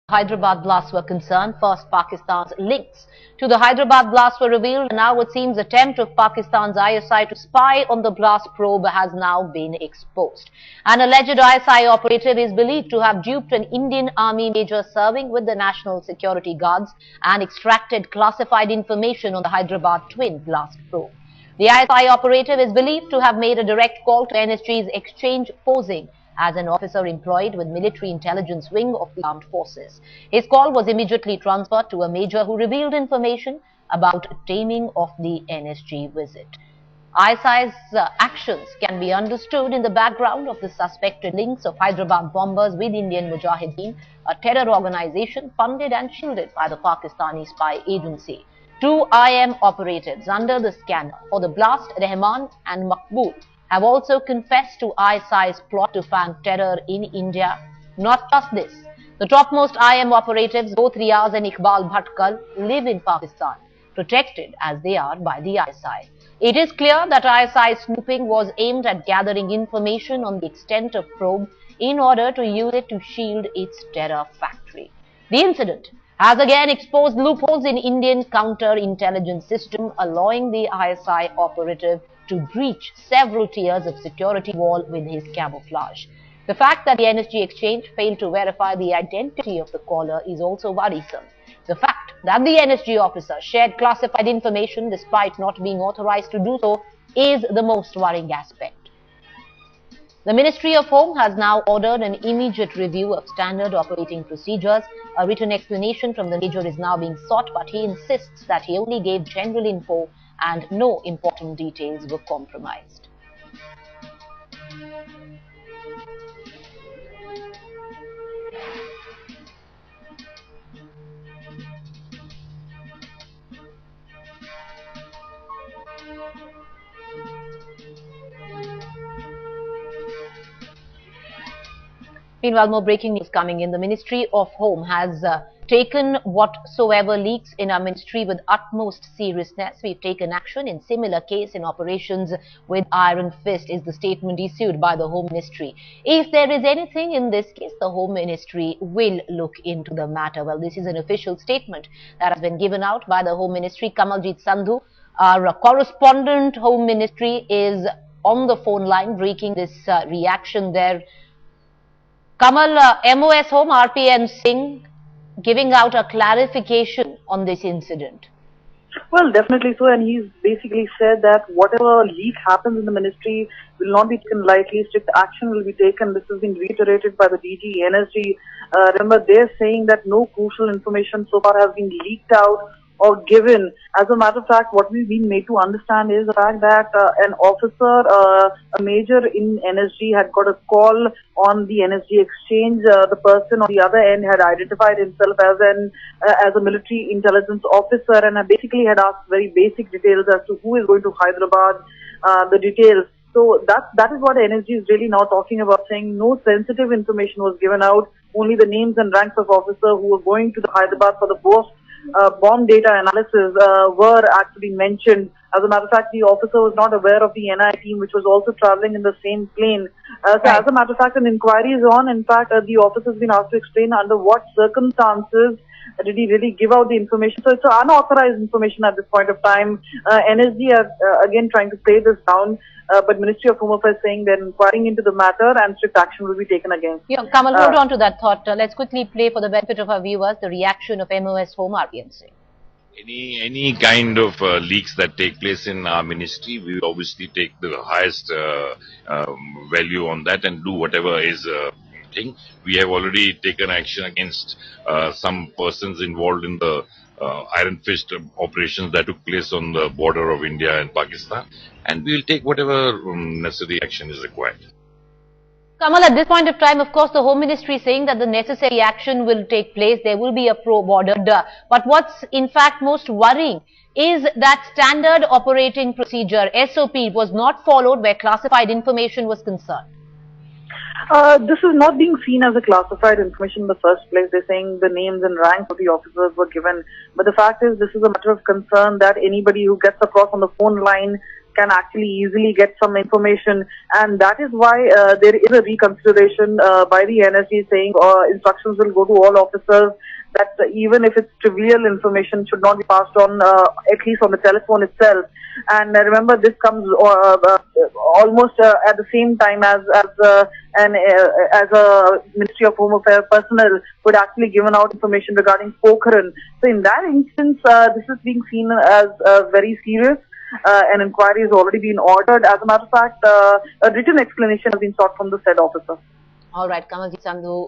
Hyderabad blasts were concerned. First, Pakistan's links to the Hyderabad blast were revealed. Now it seems the attempt of Pakistan's ISI to spy on the blast probe has now been exposed. An alleged ISI operative is believed to have duped an Indian Army major serving with the National Security Guards and extracted classified information on the Hyderabad twin blast probe. The ISI operative is believed to have made a direct call to NSG's exchange, posing as an officer employed with military intelligence wing of the armed forces. His call was immediately transferred to a major who revealed information about taming of the NSG visit. ISI's actions can be understood in the background of the suspected links of Hyderabad bombers with Indian Mujahideen, a terror organization funded and shielded by the Pakistani spy agency. Two IM operatives under the scanner for the blast, Rahman and Maqbool, have also confessed to ISI's plot to fan terror in India. Not just this, the topmost IM operatives, both Riaz and Iqbal Bhatkal, live in Pakistan, protected as they are by the ISI. It is clear that ISI snooping was aimed at gathering information on the extent of probe in order to use it to shield its terror factory. The incident has again exposed loopholes in Indian counter-intelligence system, allowing the ISI operative to breach several tiers of security wall with his camouflage. The fact that the NSG exchange failed to verify the identity of the caller is also worrisome. The fact that the NSG officer shared classified information despite not being authorized to do so is the most worrying aspect. The Ministry of Home has now ordered an immediate review of standard operating procedures. A written explanation from the Major is now being sought, but he insists that he only gave general info and no important details were compromised. Meanwhile, more breaking news coming in. The Ministry of Home has taken whatsoever leaks in our ministry with utmost seriousness. We've taken action in similar case in operations with Iron Fist, is the statement issued by the Home Ministry. If there is anything in this case, the Home Ministry will look into the matter. Well, this is an official statement that has been given out by the Home Ministry. Kamaljeet Sandhu, our correspondent Home Ministry, is on the phone line breaking this reaction there. Kamal, MOS Home RPN Singh giving out a clarification on this incident. Well, definitely so, and he's basically said that whatever leak happens in the ministry will not be taken lightly. Strict action will be taken. This has been reiterated by the DG, NSG. Remember, they're saying that no crucial information so far has been leaked out or given. As a matter of fact, what we've been made to understand is the fact that an officer, a major in NSG, had got a call on the NSG exchange. The person on the other end had identified himself as a military intelligence officer and basically had asked very basic details as to who is going to Hyderabad, the details. So that is what NSG is really now talking about, saying no sensitive information was given out. Only the names and ranks of officers who were going to the Hyderabad for the post bomb data analysis were actually mentioned. As a matter of fact, the officer was not aware of the NI team, which was also traveling in the same plane. So as a matter of fact, an inquiry is on. In fact, the officer has been asked to explain under what circumstances did he really give out the information. So it's unauthorized information at this point of time. NSG are again trying to play this down. But Ministry of Home Affairs saying they're inquiring into the matter and strict action will be taken against. Yeah, Kamal, hold on to that thought. Let's quickly play for the benefit of our viewers the reaction of MOS Home RPNC. Any kind of leaks that take place in our ministry, we obviously take the highest value on that and do whatever is thing. We have already taken action against some persons involved in the Iron Fist operations that took place on the border of India and Pakistan, and we will take whatever necessary action is required. Kamal, at this point of time, of course, the Home Ministry is saying that the necessary action will take place. There will be a probe ordered. But what's in fact most worrying is that standard operating procedure, SOP, was not followed where classified information was concerned. This is not being seen as a classified information in the first place. They're saying the names and ranks of the officers were given. But the fact is, this is a matter of concern that anybody who gets across on the phone line can actually easily get some information, and that is why there is a reconsideration by the NSG saying instructions will go to all officers that even if it's trivial information should not be passed on, at least on the telephone itself. And remember, this comes almost at the same time as a Ministry of Home Affairs personnel would actually given out information regarding Pokhran. So in that instance, this is being seen as very serious. An inquiry has already been ordered. As a matter of fact, a written explanation has been sought from the said officer. All right, Kamalji Sandhu.